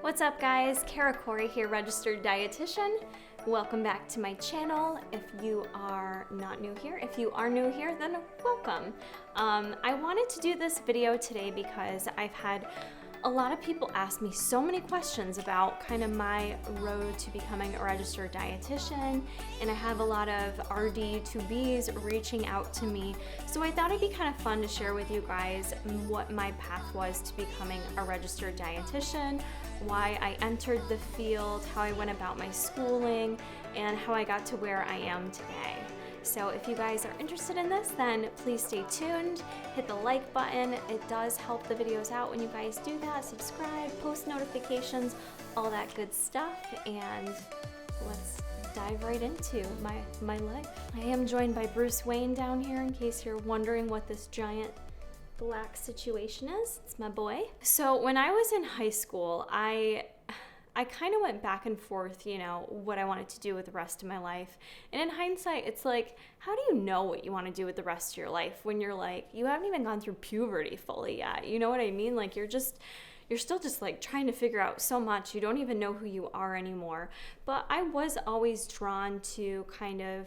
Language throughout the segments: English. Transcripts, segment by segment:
What's up guys, Kara Corey here, registered dietitian. Welcome back to my channel. If you are not new here, if you are new here, then welcome. I wanted to do this video today because I've had a lot of people ask me so many questions about kind of my road to becoming a registered dietitian, and I have a lot of RD2Bs reaching out to me. So I thought it'd be kind of fun to share with you guys what my path was to becoming a registered dietitian, why I entered the field, how I went about my schooling, and how I got to where I am today. So if you guys are interested in this, then please stay tuned, hit the like button. It does help the videos out when you guys do that. Subscribe, post notifications, all that good stuff, and let's dive right into my life. I am joined by Bruce Wayne down here in case you're wondering what this giant black situation is. It's my boy. So when I was in high school, I kind of went back and forth, you know, what I wanted to do with the rest of my life. And in hindsight, it's like, how do you know what you want to do with the rest of your life when you're like, you haven't even gone through puberty fully yet? You know what I mean? Like you're still just like trying to figure out so much. You don't even know who you are anymore. But I was always drawn to kind of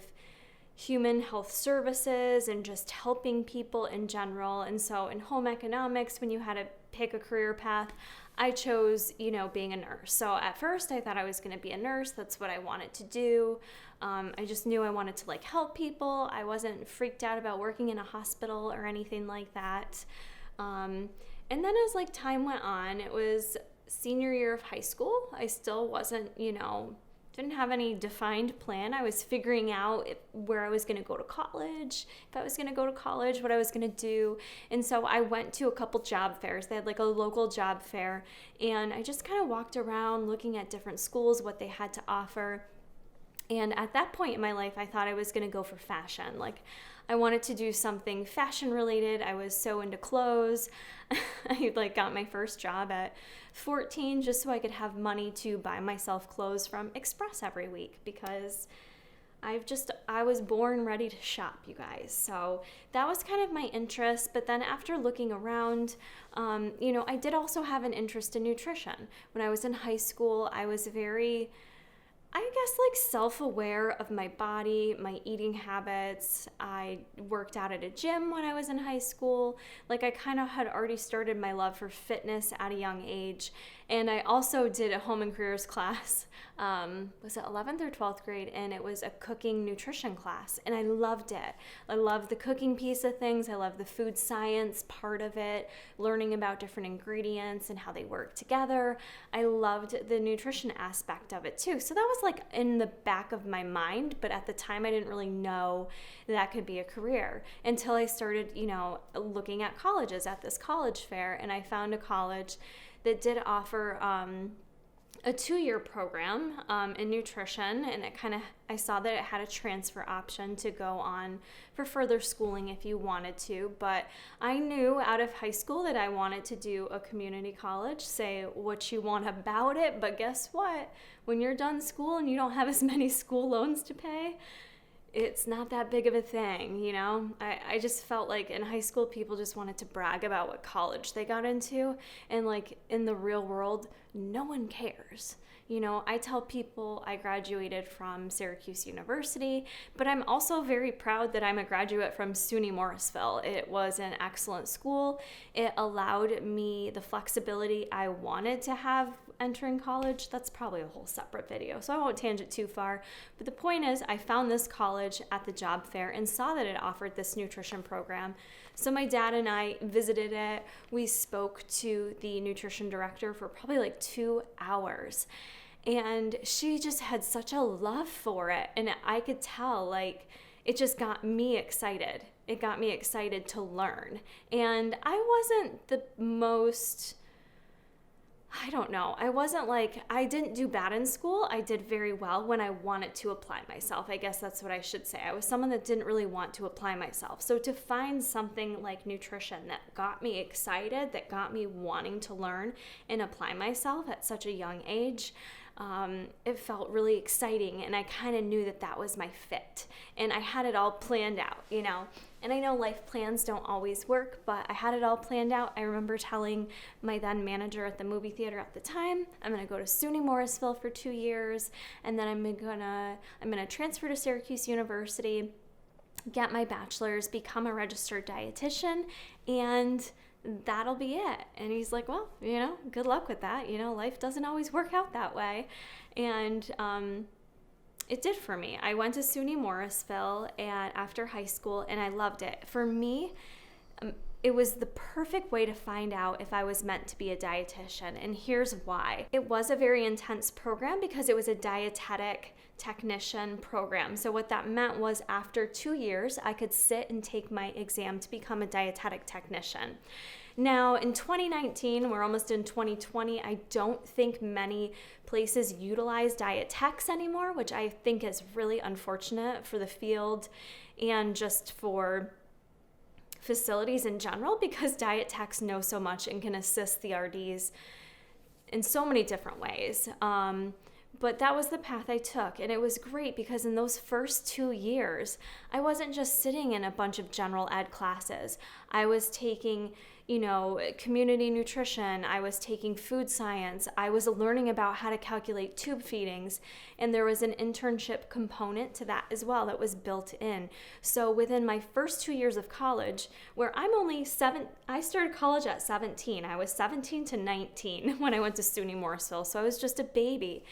human health services and just helping people in general. And so in home economics, when you had to pick a career path, I chose, you know, being a nurse. So at first I thought I was going to be a nurse. That's what I wanted to do. I just knew I wanted to like help people. I wasn't freaked out about working in a hospital or anything like that. And then as like time went on, it was senior year of high school. I still wasn't, you know, didn't have any defined plan. I was figuring out where I was going to go to college, if I was going to go to college, what I was going to do. And so I went to a couple job fairs. They had like a local job fair, and I just kind of walked around looking at different schools, what they had to offer. And at that point in my life, I thought I was going to go for fashion. Like I wanted to do something fashion related. I was so into clothes. I like got my first job at 14 just so I could have money to buy myself clothes from Express every week, because I was born ready to shop, you guys. So that was kind of my interest. But then after looking around, you know, I did also have an interest in nutrition. When I was in high school, I was very, I guess, like self-aware of my body, my eating habits. I worked out at a gym when I was in high school. Like I kind of had already started my love for fitness at a young age. And I also did a home and careers class, was it 11th or 12th grade? And it was a cooking nutrition class. And I loved it. I loved the cooking piece of things. I loved the food science part of it, learning about different ingredients and how they work together. I loved the nutrition aspect of it too. So that was like in the back of my mind, but at the time I didn't really know that could be a career until I started, you know, looking at colleges at this college fair, and I found a college that did offer a 2-year program in nutrition, and I saw that it had a transfer option to go on for further schooling if you wanted to. But I knew out of high school that I wanted to do a community college. Say what you want about it, but guess what? When you're done school and you don't have as many school loans to pay, it's not that big of a thing, you know? I just felt like in high school, people just wanted to brag about what college they got into. And like in the real world, no one cares. You know, I tell people I graduated from Syracuse University, but I'm also very proud that I'm a graduate from SUNY Morrisville. It was an excellent school. It allowed me the flexibility I wanted to have entering college. That's probably a whole separate video, so I won't tangent too far. But the point is, I found this college at the job fair and saw that it offered this nutrition program. So my dad and I visited it. We spoke to the nutrition director for probably like 2 hours. And she just had such a love for it. And I could tell, like, it just got me excited. It got me excited to learn. And I wasn't the most, I don't know. I didn't do bad in school. I did very well when I wanted to apply myself. I guess that's what I should say. I was someone that didn't really want to apply myself. So to find something like nutrition that got me excited, that got me wanting to learn and apply myself at such a young age, it felt really exciting, and I kind of knew that that was my fit, and I had it all planned out, you know. And I know life plans don't always work, but I had it all planned out. I remember telling my then manager at the movie theater at the time, I'm gonna go to SUNY Morrisville for 2 years, and then I'm gonna transfer to Syracuse University, get my bachelor's, become a registered dietitian, and that'll be it. And he's like, well, good luck with that. Life doesn't always work out that way. And it did for me. I went to SUNY Morrisville after high school, and I loved it. For me, it was the perfect way to find out if I was meant to be a dietitian, and here's why. It was a very intense program because it was a dietetic technician program. So what that meant was after 2 years, I could sit and take my exam to become a dietetic technician. Now, in 2019, we're almost in 2020, I don't think many places utilize diet techs anymore, which I think is really unfortunate for the field and just for facilities in general, because diet techs know so much and can assist the RDs in so many different ways. But that was the path I took, and it was great because in those first 2 years, I wasn't just sitting in a bunch of general ed classes. I was taking, community nutrition. I was taking food science. I was learning about how to calculate tube feedings, and there was an internship component to that as well that was built in. So within my first 2 years of college, where I started college at 17. I was 17 to 19 when I went to SUNY Morrisville, so I was just a baby.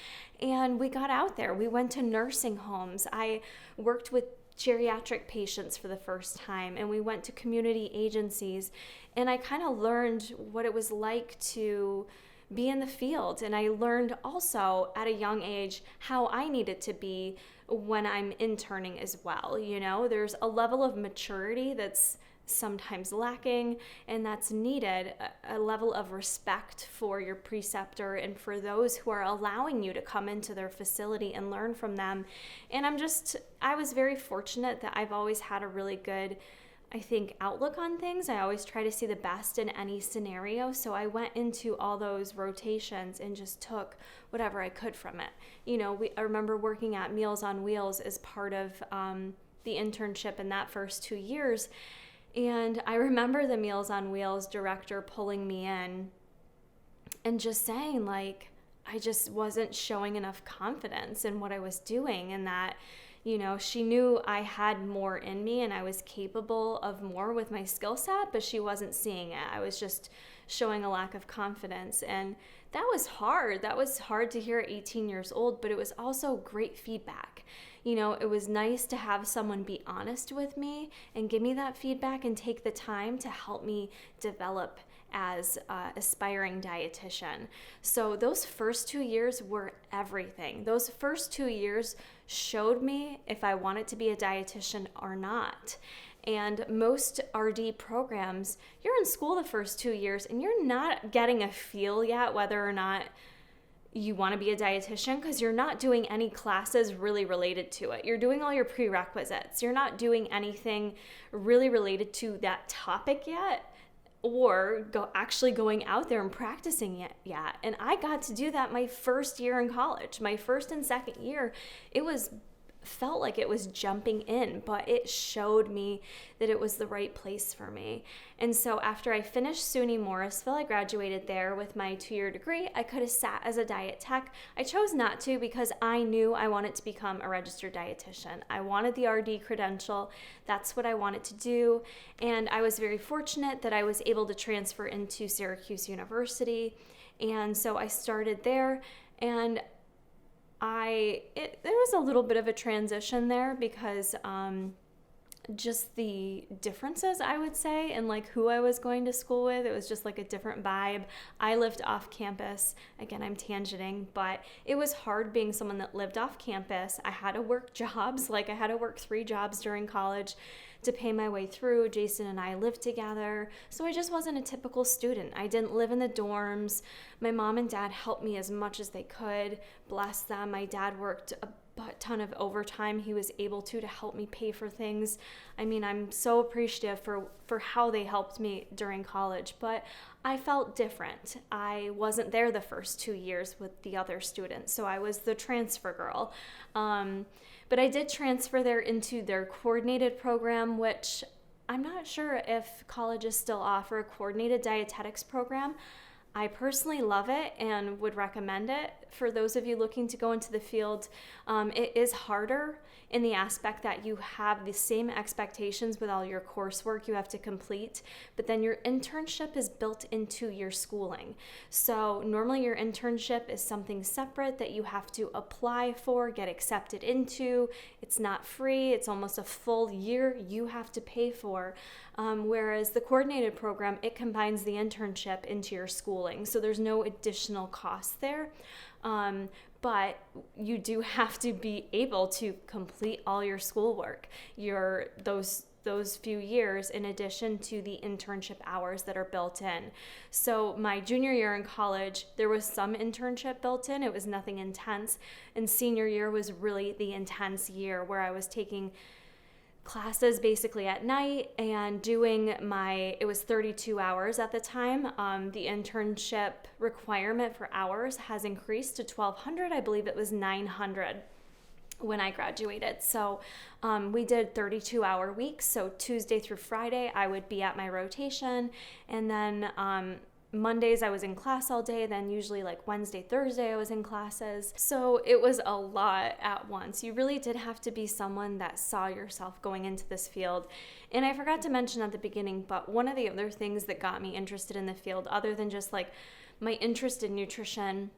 And we got out there. We went to nursing homes. I worked with geriatric patients for the first time, and we went to community agencies, and I kind of learned what it was like to be in the field. And I learned also at a young age how I needed to be when I'm interning as well. There's a level of maturity that's sometimes lacking, and that's needed, a level of respect for your preceptor and for those who are allowing you to come into their facility and learn from them. And I was very fortunate that I've always had a really good, I think, outlook on things. I always try to see the best in any scenario. So I went into all those rotations and just took whatever I could from it. I remember working at Meals on Wheels as part of the internship in that first 2 years. And I remember the Meals on Wheels director pulling me in and just saying, I just wasn't showing enough confidence in what I was doing, and that, she knew I had more in me and I was capable of more with my skill set, but she wasn't seeing it. I was just showing a lack of confidence. And that was hard. That was hard to hear at 18 years old, but it was also great feedback. It was nice to have someone be honest with me and give me that feedback and take the time to help me develop as an aspiring dietitian. So those first 2 years were everything. Those first 2 years showed me if I wanted to be a dietitian or not. And most RD programs, you're in school the first 2 years and you're not getting a feel yet whether or not you want to be a dietitian, because you're not doing any classes really related to it. You're doing all your prerequisites. You're not doing anything really related to that topic yet, or actually going out there and practicing it yet. And I got to do that my first year in college. My first and second year, felt like it was jumping in, but it showed me that it was the right place for me. And so after I finished SUNY Morrisville, I graduated there with my 2-year degree. I could have sat as a diet tech. I chose not to because I knew I wanted to become a registered dietitian. I wanted the RD credential. That's what I wanted to do. And I was very fortunate that I was able to transfer into Syracuse University. And so I started there, and there was a little bit of a transition there because just the differences, I would say, and who I was going to school with, it was just a different vibe. I lived off campus. Again, I'm tangenting, but it was hard being someone that lived off campus. I had to work jobs, I had to work 3 jobs during college to pay my way through. Jason and I lived together, so I just wasn't a typical student. I didn't live in the dorms. My mom and dad helped me as much as they could. Bless them. My dad worked a ton of overtime. He was able to help me pay for things. I mean, I'm so appreciative for how they helped me during college, but I felt different. I wasn't there the first 2 years with the other students, so I was the transfer girl. But I did transfer there into their coordinated program, which I'm not sure if colleges still offer a coordinated dietetics program. I personally love it and would recommend it for those of you looking to go into the field. It is harder in the aspect that you have the same expectations with all your coursework you have to complete, but then your internship is built into your schooling. So normally your internship is something separate that you have to apply for, get accepted into. It's not free. It's almost a full year you have to pay for. Whereas the coordinated program, it combines the internship into your schooling. So there's no additional cost there. But you do have to be able to complete all your schoolwork, those few years, in addition to the internship hours that are built in. So my junior year in college, there was some internship built in. It was nothing intense. And senior year was really the intense year where I was taking classes basically at night and doing it was 32 hours at the time. The internship requirement for hours has increased to 1,200. I believe it was 900 when I graduated. So we did 32-hour weeks. So Tuesday through Friday, I would be at my rotation. And then Mondays I was in class all day, then usually like Wednesday, Thursday I was in classes. So it was a lot at once. You really did have to be someone that saw yourself going into this field. And I forgot to mention at the beginning, but one of the other things that got me interested in the field, other than just like my interest in nutrition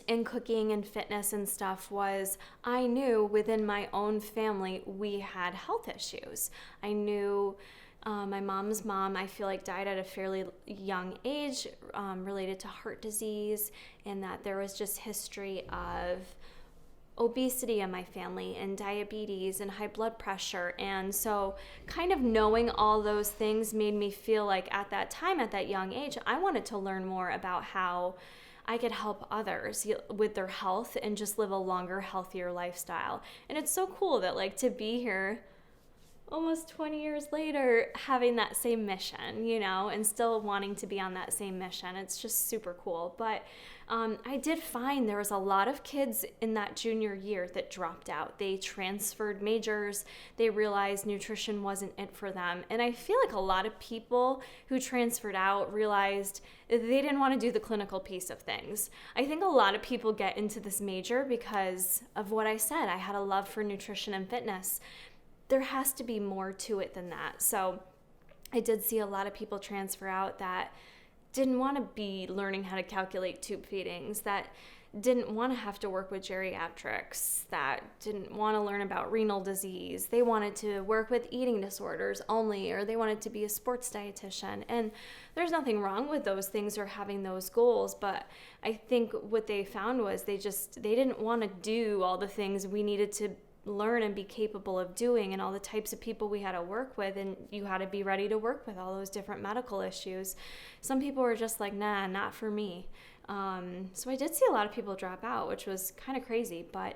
and cooking and fitness and stuff, was I knew within my own family we had health issues. I knew my mom's mom, I feel like, died at a fairly young age related to heart disease, and that there was just history of obesity in my family and diabetes and high blood pressure. And so kind of knowing all those things made me feel like at that time, at that young age, I wanted to learn more about how I could help others with their health and just live a longer, healthier lifestyle. And it's so cool that like to be here almost 20 years later, having that same mission, and still wanting to be on that same mission. It's just super cool. But I did find there was a lot of kids in that junior year that dropped out. They transferred majors. They realized nutrition wasn't it for them. And I feel like a lot of people who transferred out realized they didn't want to do the clinical piece of things. I think a lot of people get into this major because of what I said. I had a love for nutrition and fitness. There has to be more to it than that. So I did see a lot of people transfer out that didn't want to be learning how to calculate tube feedings, that didn't want to have to work with geriatrics, that didn't want to learn about renal disease. They wanted to work with eating disorders only, or they wanted to be a sports dietitian. And there's nothing wrong with those things or having those goals, but I think what they found was they didn't want to do all the things we needed to learn and be capable of doing, and all the types of people we had to work with, and you had to be ready to work with all those different medical issues. Some people were just like, nah, not for me. So I did see a lot of people drop out, which was kind of crazy, but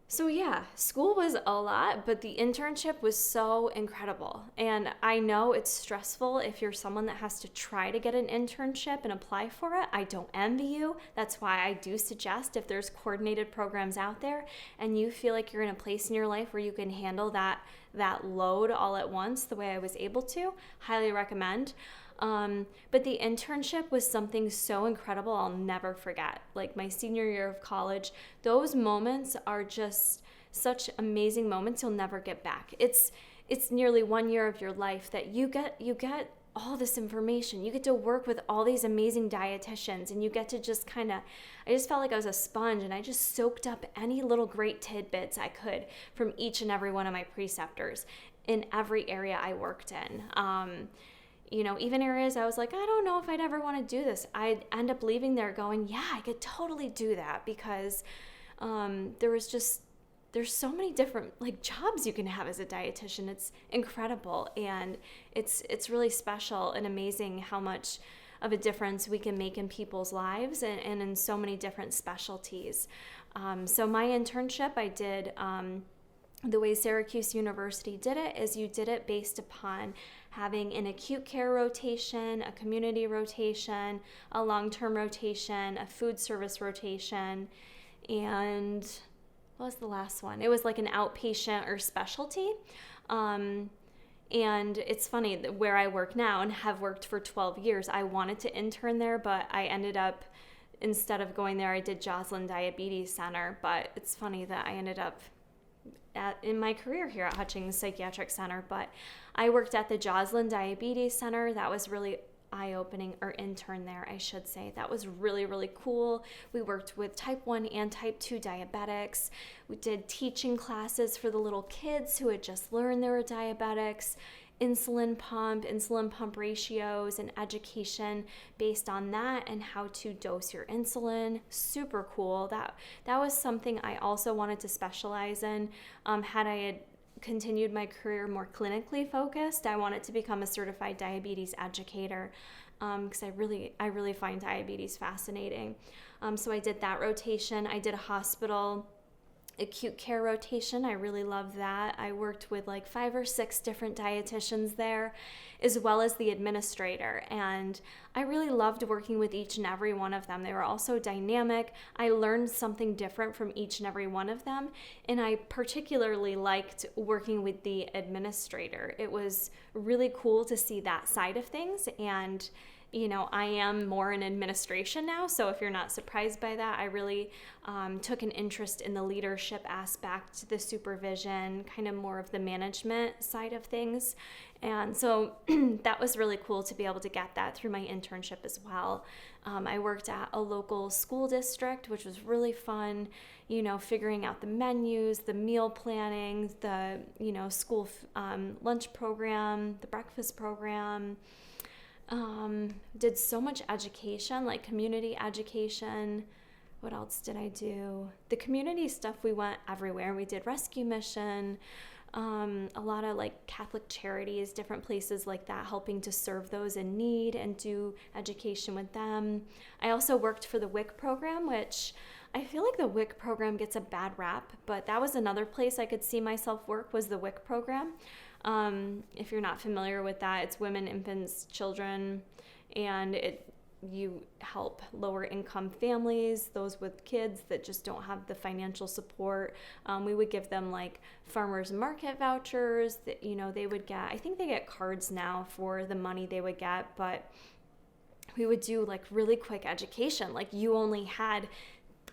so yeah, school was a lot, but the internship was so incredible. And I know it's stressful if you're someone that has to try to get an internship and apply for it. I don't envy you. That's why I do suggest, if there's coordinated programs out there and you feel like you're in a place in your life where you can handle that load all at once the way I was able to, highly recommend. But the internship was something so incredible I'll never forget. Like my senior year of college, those moments are just such amazing moments you'll never get back. It's nearly 1 year of your life that you get all this information. You get to work with all these amazing dietitians, and you get to just I just felt like I was a sponge, and I just soaked up any little great tidbits I could from each and every one of my preceptors in every area I worked in. Even areas I was like, I don't know if I'd ever want to do this. I'd end up leaving there going, yeah, I could totally do that, because there's so many different jobs you can have as a dietitian. It's incredible, and it's really special and amazing how much of a difference we can make in people's lives and in so many different specialties. So my internship, I did the way Syracuse University did it is you did it based upon having an acute care rotation, a community rotation, a long-term rotation, a food service rotation, and what was the last one? It was like an outpatient or specialty. And it's funny that where I work now and have worked for 12 years, I wanted to intern there, but I ended up, instead of going there, I did Joslin Diabetes Center. But it's funny that I ended up in my career here at Hutchings Psychiatric Center. But I worked at the Joslin Diabetes Center. That was really eye-opening, or intern there, I should say. That was really, really cool. We worked with type 1 and type 2 diabetics. We did teaching classes for the little kids who had just learned they were diabetics, insulin pump ratios, and education based on that, and how to dose your insulin. Super cool. That was something I also wanted to specialize in. Had I continued my career more clinically focused, I wanted to become a certified diabetes educator, because I really find diabetes fascinating. So I did that rotation. I did a hospital acute care rotation. I really loved that. I worked with like 5 or 6 different dietitians there, as well as the administrator. And I really loved working with each and every one of them. They were all so dynamic. I learned something different from each and every one of them. And I particularly liked working with the administrator. It was really cool to see that side of things. And I am more in administration now, so if you're not surprised by that, I really took an interest in the leadership aspect, the supervision, kind of more of the management side of things. And so that was really cool to be able to get that through my internship as well. I worked at a local school district, which was really fun, figuring out the menus, the meal planning, the, school lunch program, the breakfast program. Did so much education, like community education. What else did I do? The community stuff, we went everywhere. We did rescue mission, a lot of like Catholic charities, different places like that, helping to serve those in need and do education with them. I also worked for the WIC program, which I feel like the WIC program gets a bad rap, but that was another place I could see myself work, was the WIC program. If you're not familiar with that, it's women, infants, children, and you help lower income families, those with kids that just don't have the financial support. We would give them like farmers market vouchers that, they would get. I think they get cards now for the money they would get, but we would do like really quick education. Like you only had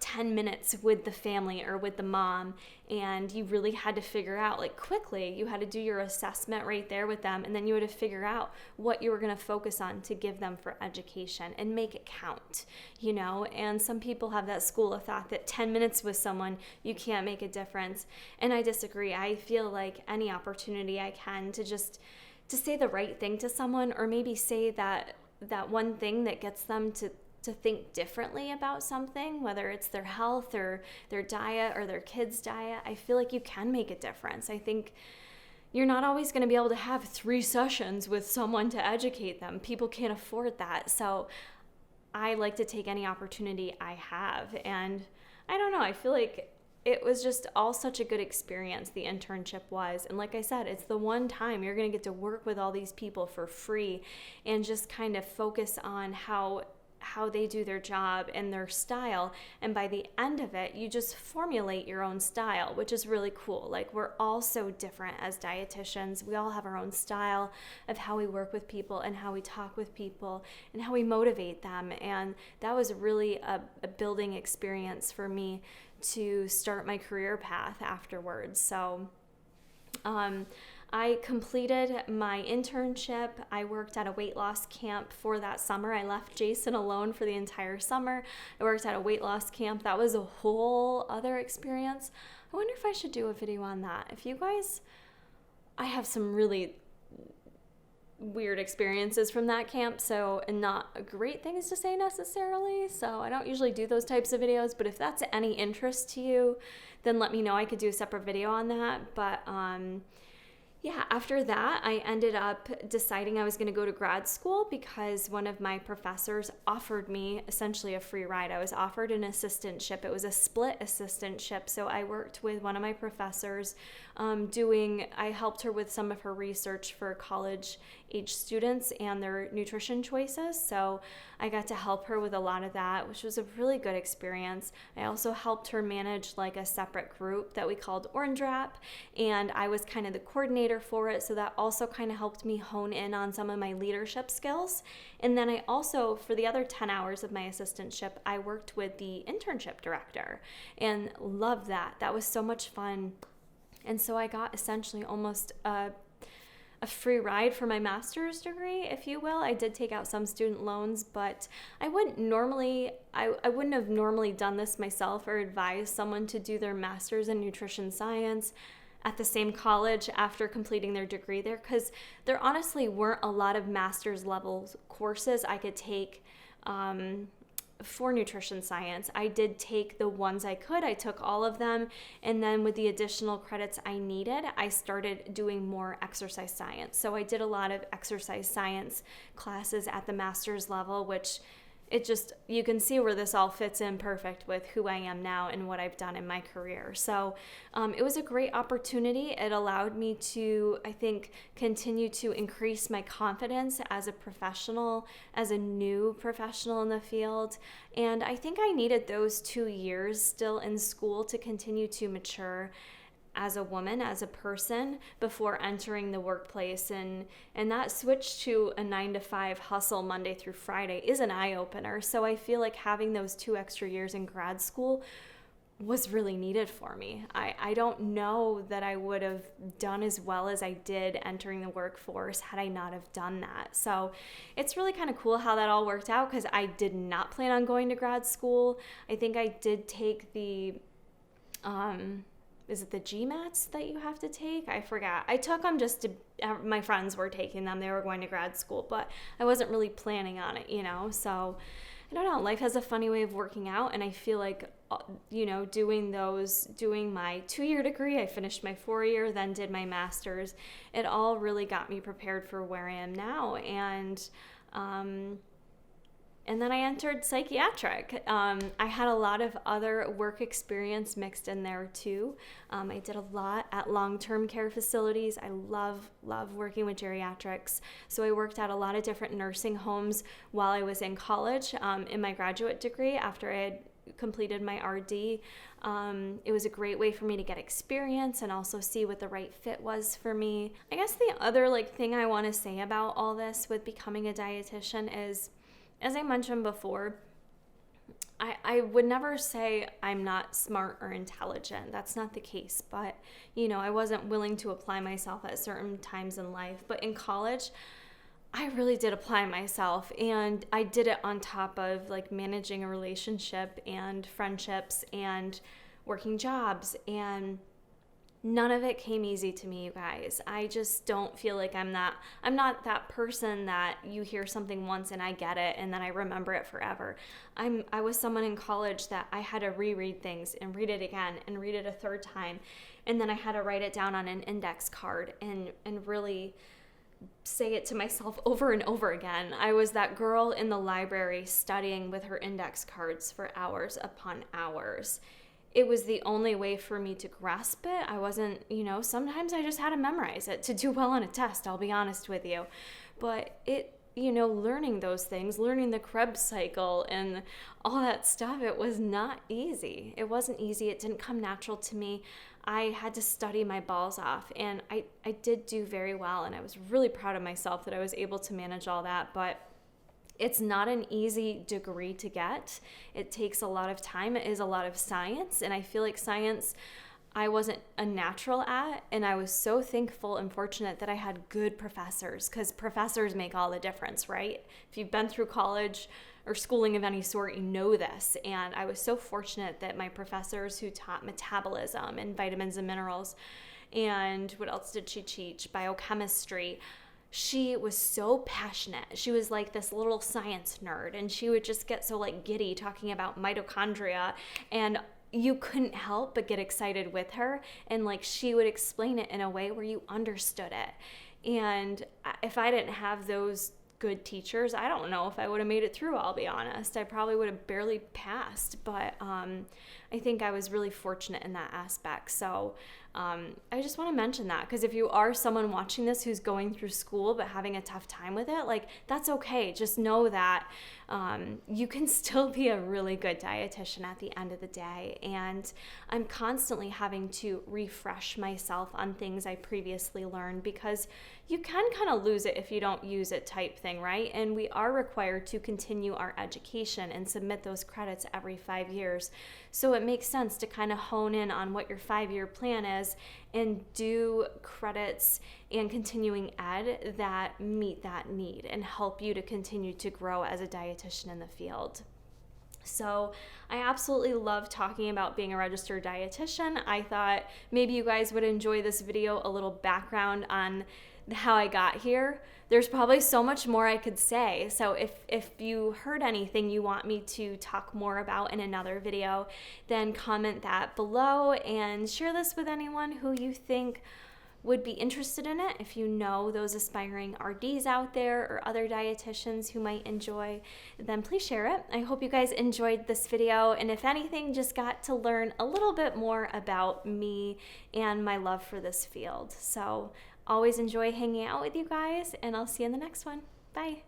10 minutes with the family or with the mom, and you really had to figure out, like quickly, you had to do your assessment right there with them, and then you had to figure out what you were going to focus on to give them for education and make it count, and some people have that school of thought that 10 minutes with someone, you can't make a difference, and I disagree. I feel like any opportunity I can to say the right thing to someone, or maybe say that one thing that gets them to think differently about something, whether it's their health or their diet or their kids' diet, I feel like you can make a difference. I think you're not always going to be able to have 3 sessions with someone to educate them. People can't afford that. So I like to take any opportunity I have. And I don't know, I feel like it was just all such a good experience, the internship was. And like I said, it's the one time you're going to get to work with all these people for free and just kind of focus on how they do their job and their style, and by the end of it you just formulate your own style, which is really cool. Like, we're all so different as dietitians. We all have our own style of how we work with people and how we talk with people and how we motivate them, and that was really a building experience for me to start my career path afterwards. So I completed my internship. I worked at a weight loss camp for that summer. I left Jason alone for the entire summer. I worked at a weight loss camp. That was a whole other experience. I wonder if I should do a video on that. I have some really weird experiences from that camp, and not great things to say necessarily, so I don't usually do those types of videos, but if that's any interest to you, then let me know. I could do a separate video on that. But yeah, after that, I ended up deciding I was going to go to grad school because one of my professors offered me essentially a free ride. I was offered an assistantship. It was a split assistantship. So I worked with one of my professors I helped her with some of her research for college-age students and their nutrition choices. So I got to help her with a lot of that, which was a really good experience. I also helped her manage like a separate group that we called Orange Wrap, and I was kind of the coordinator coordinator for it, so that also kind of helped me hone in on some of my leadership skills. And then I also, for the other 10 hours of my assistantship, I worked with the internship director and loved that. That was so much fun. And so I got essentially almost a free ride for my master's degree, if you will. I did take out some student loans, but I wouldn't have normally done this myself or advised someone to do their master's in nutrition science at the same college after completing their degree there, because there honestly weren't a lot of master's level courses I could take for nutrition science. I did take the ones I could. I took all of them, and then with the additional credits I needed, I started doing more exercise science. So I did a lot of exercise science classes at the master's level, which you can see where this all fits in perfect with who I am now and what I've done in my career. So it was a great opportunity. It allowed me to, I think, continue to increase my confidence as a professional, as a new professional in the field. And I think I needed those 2 years still in school to continue to mature as a woman, as a person, before entering the workplace. And that switch to a 9-to-5 hustle Monday through Friday is an eye-opener. So I feel like having those 2 extra years in grad school was really needed for me. I don't know that I would have done as well as I did entering the workforce had I not have done that. So it's really kind of cool how that all worked out, because I did not plan on going to grad school. I think I did take the is it the GMATs that you have to take? I forgot. I took them just to, my friends were taking them. They were going to grad school, but I wasn't really planning on it, So I don't know. Life has a funny way of working out, and I feel like, doing my 2-year degree, I finished my 4-year, then did my master's. It all really got me prepared for where I am now. And then I entered psychiatric. I had a lot of other work experience mixed in there too. I did a lot at long-term care facilities. I love working with geriatrics. So I worked at a lot of different nursing homes while I was in college in my graduate degree after I had completed my RD. It was a great way for me to get experience and also see what the right fit was for me. I guess the other thing I want to say about all this with becoming a dietitian is, as I mentioned before, I would never say I'm not smart or intelligent. That's not the case. But, I wasn't willing to apply myself at certain times in life. But in college, I really did apply myself. And I did it on top of managing a relationship and friendships and working jobs. And none of it came easy to me, you guys. I just don't feel like I'm not that person that you hear something once and I get it and then I remember it forever. I was someone in college that I had to reread things and read it again and read it a third time. And then I had to write it down on an index card and really say it to myself over and over again. I was that girl in the library studying with her index cards for hours upon hours. It was the only way for me to grasp it. I wasn't, sometimes I just had to memorize it to do well on a test, I'll be honest with you. But learning those things, learning the Krebs cycle and all that stuff, it was not easy. It wasn't easy. It didn't come natural to me. I had to study my balls off, and I did do very well, and I was really proud of myself that I was able to manage all that. But it's not an easy degree to get. It takes a lot of time. It is a lot of science. And I feel like science, I wasn't a natural at. And I was so thankful and fortunate that I had good professors, because professors make all the difference, right? If you've been through college or schooling of any sort, you know this. And I was so fortunate that my professors who taught metabolism and vitamins and minerals, and what else did she teach? Biochemistry. She was so passionate. She was like this little science nerd, and she would just get so giddy talking about mitochondria, and you couldn't help but get excited with her. And she would explain it in a way where you understood it. And if I didn't have those good teachers, I don't know if I would have made it through, I'll be honest. I probably would have barely passed, but I think I was really fortunate in that aspect. So I just want to mention that, because if you are someone watching this who's going through school but having a tough time with it, like, that's okay. Just know that you can still be a really good dietitian at the end of the day. And I'm constantly having to refresh myself on things I previously learned, because you can kind of lose it if you don't use it type thing, right? And we are required to continue our education and submit those credits every 5 years. So it makes sense to kind of hone in on what your 5-year plan is and do credits and continuing ed that meet that need and help you to continue to grow as a dietitian in the field. So I absolutely love talking about being a registered dietitian. I thought maybe you guys would enjoy this video, a little background on how I got here. There's probably so much more I could say. So if you heard anything you want me to talk more about in another video, then comment that below and share this with anyone who you think would be interested in it. If you know those aspiring RDs out there or other dietitians who might enjoy, then please share it. I hope you guys enjoyed this video, and if anything, just got to learn a little bit more about me and my love for this field. So always enjoy hanging out with you guys, and I'll see you in the next one. Bye.